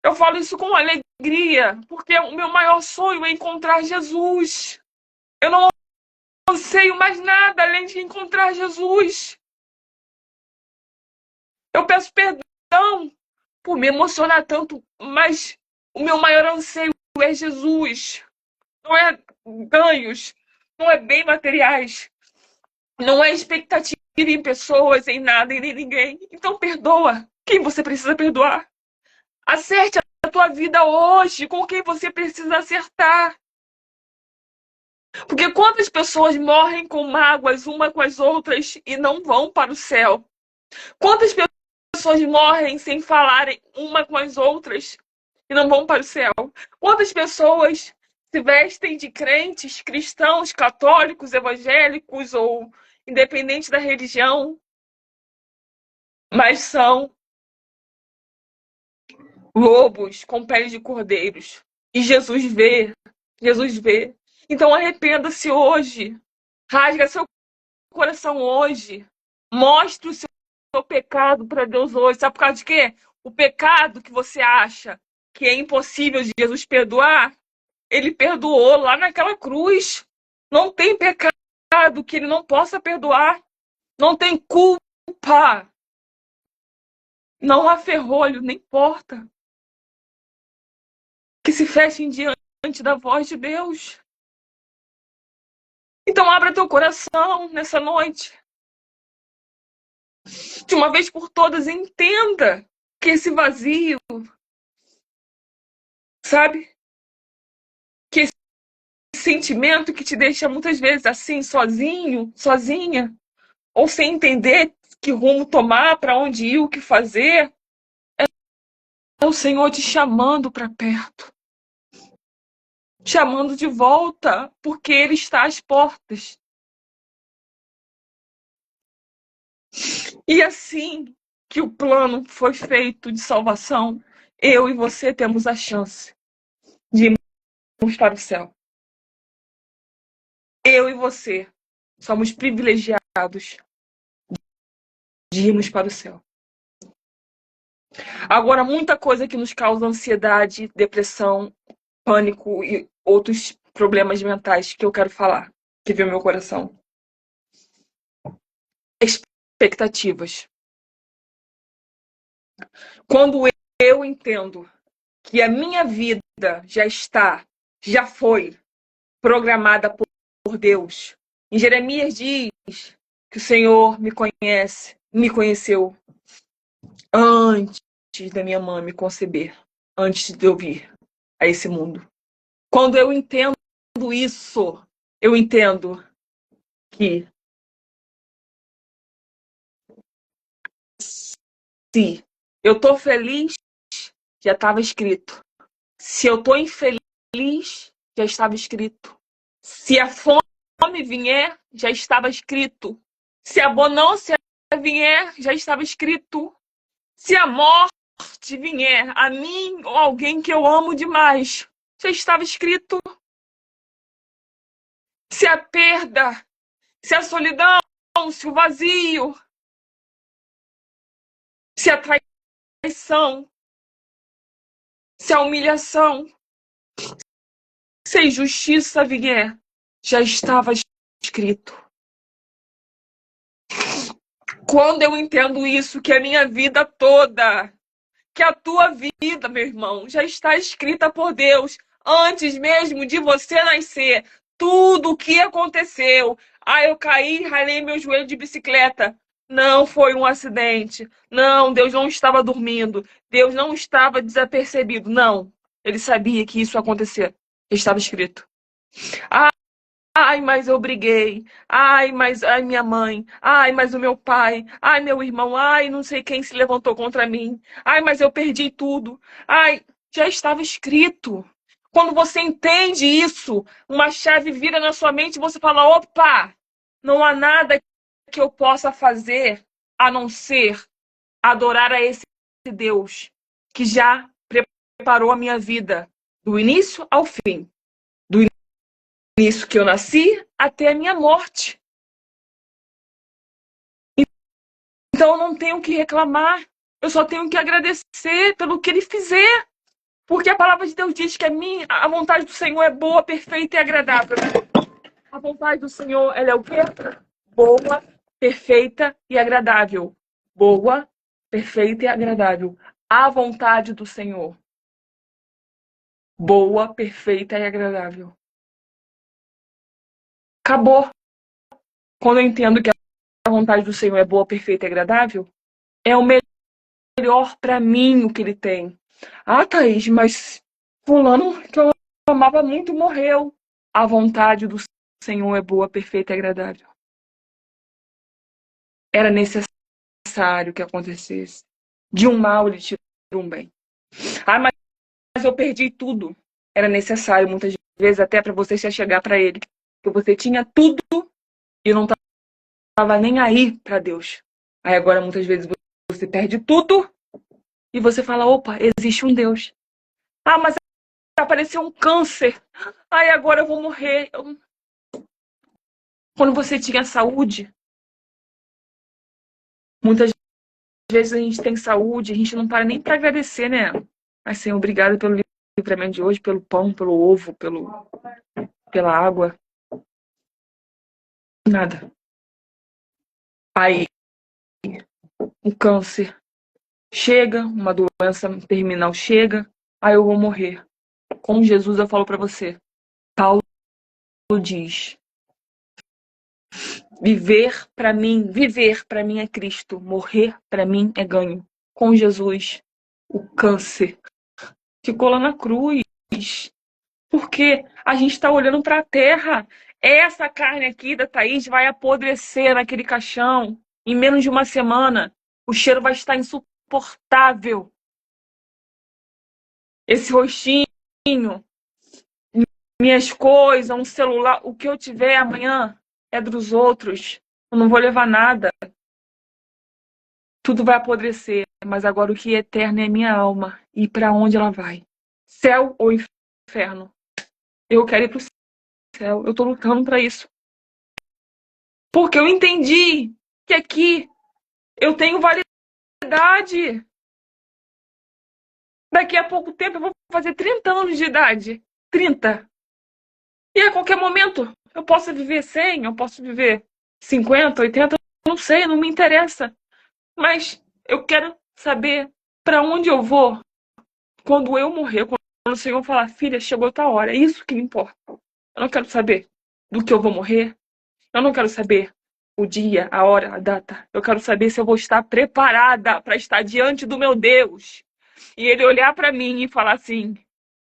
Eu falo isso com alegria, porque o meu maior sonho é encontrar Jesus. Eu não anseio mais nada além de encontrar Jesus. Eu peço perdão por me emocionar tanto, mas o meu maior anseio é Jesus. Não é ganhos, não é bem materiais, não é expectativa em pessoas, em nada e nem ninguém. Então perdoa quem você precisa perdoar. Acerte a tua vida hoje com quem você precisa acertar. Porque quantas pessoas morrem com mágoas uma com as outras e não vão para o céu? Quantas pessoas morrem sem falarem uma com as outras e não vão para o céu? Quantas pessoas se vestem de crentes, cristãos, católicos, evangélicos ou independente da religião, mas são lobos com pele de cordeiros? E Jesus vê. Jesus vê. Então arrependa-se hoje. Rasga seu coração hoje. Mostre o seu pecado para Deus hoje. Sabe por causa de quê? O pecado que você acha que é impossível de Jesus perdoar, ele perdoou lá naquela cruz. Não tem pecado que ele não possa perdoar. Não tem culpa. Não há ferrolho, nem porta que se fechem diante da voz de Deus. Então abra teu coração nessa noite. De uma vez por todas, entenda que esse vazio, sabe? Que esse sentimento que te deixa muitas vezes assim, sozinho, sozinha, ou sem entender que rumo tomar, para onde ir, o que fazer, é o Senhor te chamando para perto. Chamando de volta, porque Ele está às portas. E assim que o plano foi feito de salvação, eu e você temos a chance de irmos para o céu. Eu e você somos privilegiados de irmos para o céu. Agora, muita coisa que nos causa ansiedade, depressão, pânico e outros problemas mentais que eu quero falar, que veio no meu coração. Expectativas. Quando eu entendo que a minha vida já foi programada por Deus. Em Jeremias diz que o Senhor me conheceu antes da minha mãe me conceber, antes de eu vir a esse mundo. Quando eu entendo isso, eu entendo que se eu estou feliz, já estava escrito. Se eu estou infeliz, já estava escrito. Se a fome vier, já estava escrito. Se a bonança vier, já estava escrito. Se a morte vier a mim ou alguém que eu amo demais, já estava escrito. Se a perda, se a solidão, se o vazio, se a traição, se a humilhação, se a injustiça vier, já estava escrito. Quando eu entendo isso, que a minha vida toda, que a tua vida, meu irmão, já está escrita por Deus, antes mesmo de você nascer, tudo o que aconteceu. Eu caí, ralei meu joelho de bicicleta. Não foi um acidente. Não, Deus não estava dormindo. Deus não estava desapercebido. Não, ele sabia que isso ia acontecer. Estava escrito. Ai, mas eu briguei. Ai, mas ai, minha mãe. Ai, mas o meu pai. Ai, meu irmão. Ai, não sei quem se levantou contra mim. Ai, mas eu perdi tudo. Ai, já estava escrito. Quando você entende isso, uma chave vira na sua mente e você fala: opa, não há nada que eu possa fazer a não ser adorar a esse Deus que já preparou a minha vida do início ao fim. Do início que eu nasci até a minha morte. Então eu não tenho que reclamar, eu só tenho que agradecer pelo que ele fizer. Porque a palavra de Deus diz que a vontade do Senhor é boa, perfeita e agradável. A vontade do Senhor, ela é o quê? Boa, perfeita e agradável. Boa, perfeita e agradável. A vontade do Senhor. Boa, perfeita e agradável. Acabou. Quando eu entendo que a vontade do Senhor é boa, perfeita e agradável, é o melhor para mim o que ele tem. Ah, Thaís, mas fulano que eu amava muito morreu. A vontade do Senhor é boa, perfeita e agradável. Era necessário que acontecesse. De um mal ele tirou um bem. Ah, mas eu perdi tudo. Era necessário muitas vezes até para você se chegar para ele. Porque você tinha tudo e não estava nem aí para Deus. Aí agora muitas vezes você perde tudo e você fala, opa, existe um Deus. Ah, mas apareceu um câncer. Ai, agora eu vou morrer. Quando você tinha saúde, muitas vezes a gente tem saúde, a gente não para nem para agradecer, né? Assim, obrigado pelo livramento de hoje, pelo pão, pelo ovo, pela água. Nada. Aí, um câncer chega, uma doença terminal chega, aí eu vou morrer. Com Jesus eu falo para você, Paulo diz, viver para mim é Cristo, morrer para mim é ganho. Com Jesus, o câncer ficou lá na cruz, porque a gente está olhando para a terra. Essa carne aqui da Thaís vai apodrecer naquele caixão em menos de uma semana. O cheiro vai estar insuportável. Esse rostinho, minhas coisas, um celular, o que eu tiver amanhã é dos outros. Eu não vou levar nada. Tudo vai apodrecer, mas agora o que é eterno é minha alma. E para onde ela vai? Céu ou inferno? Eu quero ir para o céu. Eu estou lutando para isso. Porque eu entendi que aqui eu tenho validade. Daqui a pouco tempo eu vou fazer 30 anos de idade. 30. E a qualquer momento eu posso viver 100, eu posso viver 50, 80, não sei, não me interessa. Mas eu quero saber para onde eu vou quando eu morrer, quando o Senhor falar, filha, chegou a tua hora. É isso que me importa. Eu não quero saber do que eu vou morrer. Eu não quero saber o dia, a hora, a data. Eu quero saber se eu vou estar preparada para estar diante do meu Deus. E ele olhar para mim e falar assim: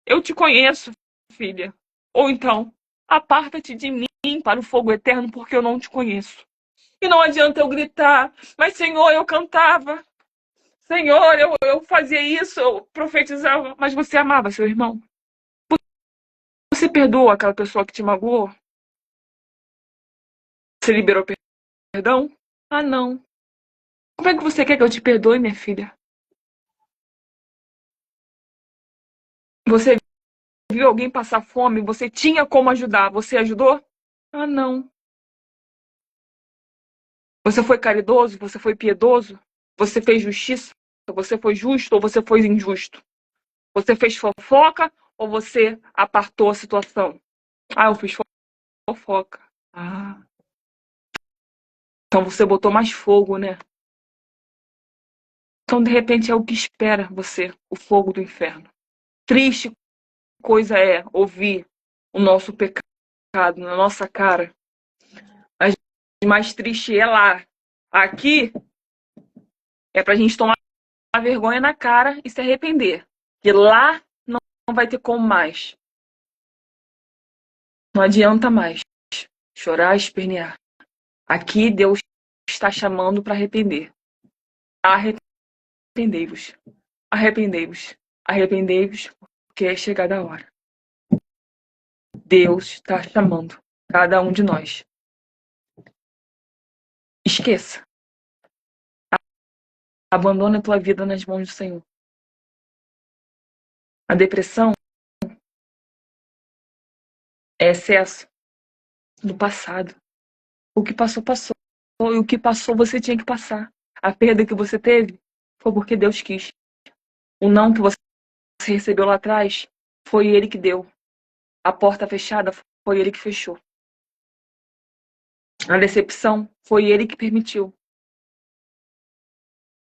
eu te conheço, filha. Ou então, aparta-te de mim para o fogo eterno, porque eu não te conheço. E não adianta eu gritar, mas Senhor, eu cantava. Senhor, eu fazia isso, eu profetizava. Mas você amava seu irmão? Você perdoou aquela pessoa que te magoou? Você liberou perdão? Ah, não. Como é que você quer que eu te perdoe, minha filha? Você viu alguém passar fome, você tinha como ajudar, você ajudou? Ah, não. Você foi caridoso? Você foi piedoso? Você fez justiça? Você foi justo ou você foi injusto? Você fez fofoca ou você apartou a situação? Ah, eu fiz fofoca. Ah, então você botou mais fogo, né? Então, de repente, é o que espera você, o fogo do inferno. Triste coisa é ouvir o nosso pecado na nossa cara. Mas mais triste é lá. Aqui é pra gente tomar vergonha na cara e se arrepender. E lá não vai ter como mais. Não adianta mais. chorar e espernear. Aqui Deus está chamando para arrepender. Arrependei-vos. Arrependei-vos. Arrependei-vos, porque é chegada a hora. Deus está chamando cada um de nós. Esqueça. Abandone a tua vida nas mãos do Senhor. A depressão é excesso do passado. O que passou, passou. E o que passou, você tinha que passar. A perda que você teve foi porque Deus quis. O não que você recebeu lá atrás foi Ele que deu. A porta fechada foi Ele que fechou. A decepção foi Ele que permitiu.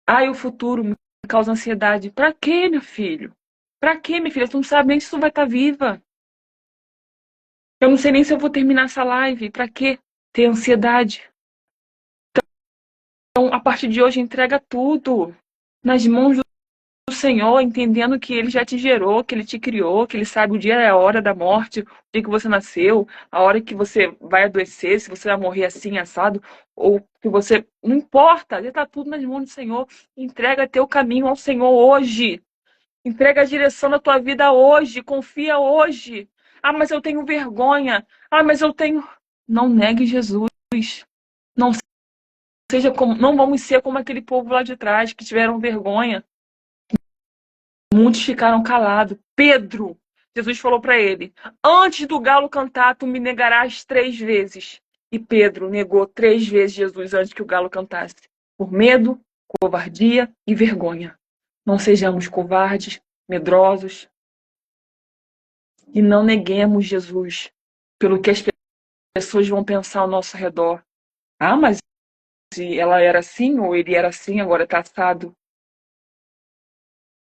E o futuro me causa ansiedade. Pra quê, meu filho? Pra quê, minha filha? Tu não sabe nem se tu vai estar viva. Eu não sei nem se eu vou terminar essa live. Pra quê ter ansiedade? Então, a partir de hoje, entrega tudo nas mãos do Senhor, entendendo que Ele já te gerou, que Ele te criou, que Ele sabe o dia e a hora da morte, o dia que você nasceu, a hora que você vai adoecer, se você vai morrer assim, assado, ou que você... Não importa, já está tudo nas mãos do Senhor. Entrega teu caminho ao Senhor hoje. Entrega a direção da tua vida hoje. Confia hoje. Mas eu tenho vergonha. Mas eu tenho... Não negue Jesus. Não seja como... Não vamos ser como aquele povo lá de trás que tiveram vergonha. Muitos ficaram calados. Pedro, Jesus falou para ele: antes do galo cantar, tu me negarás 3 vezes. E Pedro negou 3 vezes Jesus antes que o galo cantasse. Por medo, covardia e vergonha. Não sejamos covardes, medrosos. E não neguemos Jesus pelo que as pessoas vão pensar ao nosso redor. Mas se ela era assim, ou ele era assim, agora está assado.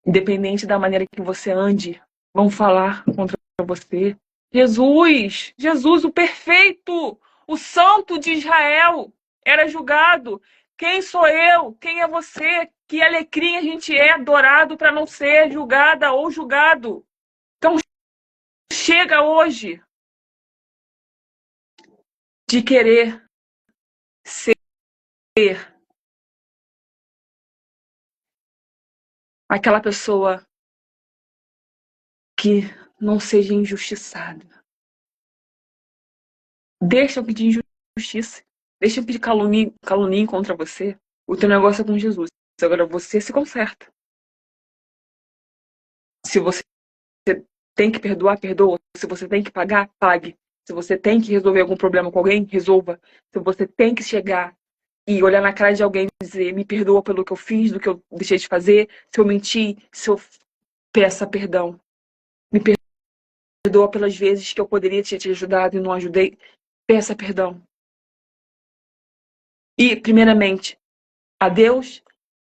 Independente da maneira que você ande, vão falar contra você. Jesus, o perfeito, o santo de Israel, era julgado. Quem sou eu? Quem é você? Que alecrim a gente é adorado para não ser julgada ou julgado. Então, chega hoje de querer ser aquela pessoa que não seja injustiçada. Deixa eu pedir injustiça. Deixa eu pedir calúnia contra você. O teu negócio é com Jesus. Agora você se conserta. Se você tem que perdoar, perdoa. Se você tem que pagar, pague. Se você tem que resolver algum problema com alguém, resolva. Se você tem que chegar e olhar na cara de alguém e dizer: me perdoa pelo que eu fiz, do que eu deixei de fazer, se eu menti, se eu peça perdão. Me perdoa pelas vezes que eu poderia ter te ajudado e não ajudei. Peça perdão. E, primeiramente, a Deus,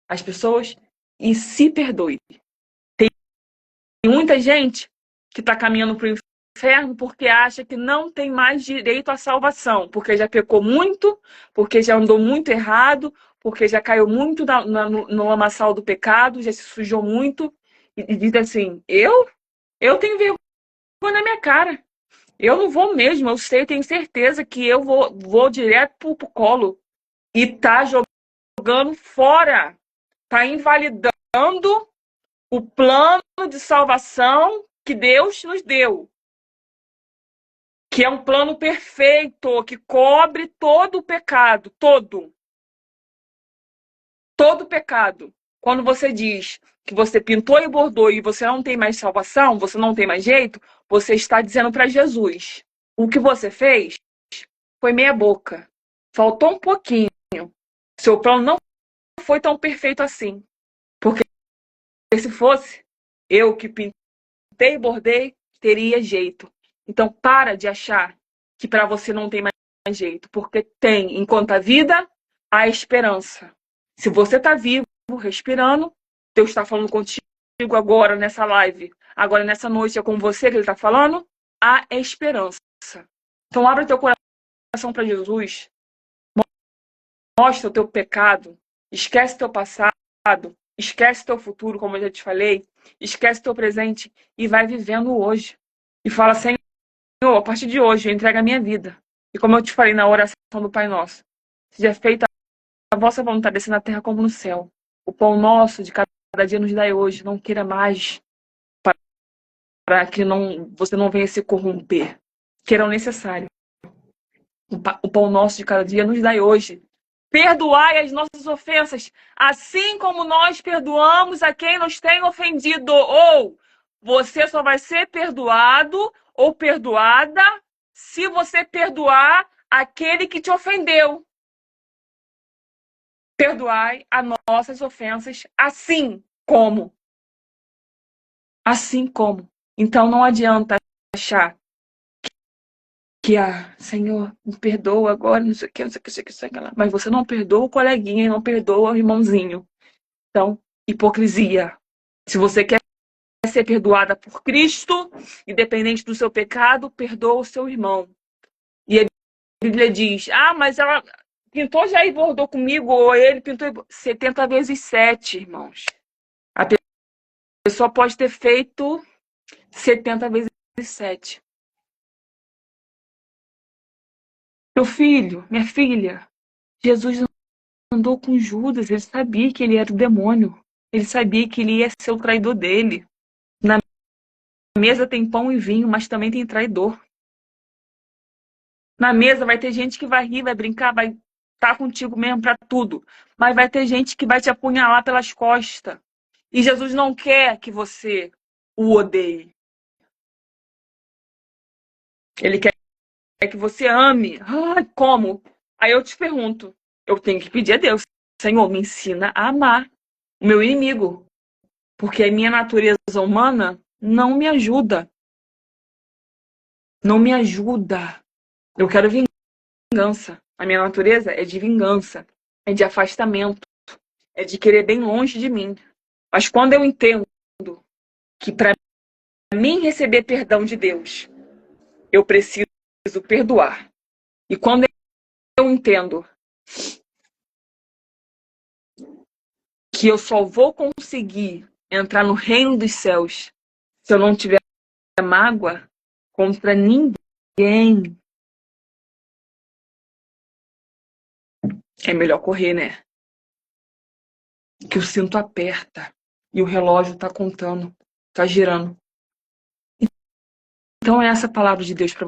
as pessoas, e se perdoe. Tem muita gente que está caminhando para o inferno porque acha que não tem mais direito à salvação, porque já pecou muito, porque já andou muito errado, porque já caiu muito no lamaçal do pecado, já se sujou muito, e diz assim: eu tenho vergonha na minha cara. Eu não vou mesmo, eu sei, eu tenho certeza que eu vou direto pro colo. E tá jogando fora, tá invalidando o plano de salvação que Deus nos deu, que é um plano perfeito, que cobre todo o pecado, todo pecado. Quando você diz que você pintou e bordou e você não tem mais salvação, você não tem mais jeito, você está dizendo para Jesus: o que você fez foi meia boca, faltou um pouquinho, seu plano não foi tão perfeito assim. Porque se fosse eu que pintei e bordei, teria jeito. Então para de achar que para você não tem mais jeito, porque tem, enquanto a vida, a esperança. Se você está vivo, respirando, Deus está falando contigo agora nessa live, agora nessa noite é com você que Ele está falando, há esperança. Então abre teu coração para Jesus, mostra o teu pecado, esquece teu passado, esquece teu futuro, como eu já te falei, esquece teu presente e vai vivendo hoje. E fala: Senhor, a partir de hoje eu entrego a minha vida. E como eu te falei na oração do Pai Nosso, seja feita a vossa vontade, assim na terra como no céu. O pão nosso de cada dia nos dai hoje. Não queira mais, para que você não venha se corromper. Queira o necessário. O pão nosso de cada dia nos dai hoje. Perdoai as nossas ofensas, assim como nós perdoamos a quem nos tem ofendido. Ou você só vai ser perdoado ou perdoada se você perdoar aquele que te ofendeu. Perdoai as nossas ofensas, assim como. Assim como. Então não adianta achar que, Senhor, me perdoa agora, não sei o que, não sei o que, não sei o que, não sei o que lá. Mas você não perdoa o coleguinha, não perdoa o irmãozinho. Então, hipocrisia. Se você quer ser perdoada por Cristo, independente do seu pecado, perdoa o seu irmão. E a Bíblia diz, mas ela pintou já e bordou comigo, ou ele pintou 70 vezes 7, irmãos. A pessoa pode ter feito 70 vezes 7. Meu filho, minha filha, Jesus andou com Judas, ele sabia que ele era o demônio. Ele sabia que ele ia ser o traidor dele. Na mesa tem pão e vinho, mas também tem traidor. Na mesa vai ter gente que vai rir, vai brincar, vai estar contigo mesmo para tudo. Mas vai ter gente que vai te apunhalar pelas costas. E Jesus não quer que você o odeie. Ele quer que você ame. Como? Aí eu te pergunto, eu tenho que pedir a Deus, Senhor, me ensina a amar o meu inimigo. Porque a minha natureza humana não me ajuda. Não me ajuda. Eu quero vingança. A minha natureza é de vingança, é de afastamento, é de querer bem longe de mim. Mas quando eu entendo que para mim receber perdão de Deus, eu preciso perdoar. E quando eu entendo que eu só vou conseguir entrar no reino dos céus se eu não tiver mágoa contra ninguém, é melhor correr, né? Que o cinto aperta e o relógio tá contando, tá girando. Então é essa a palavra de Deus para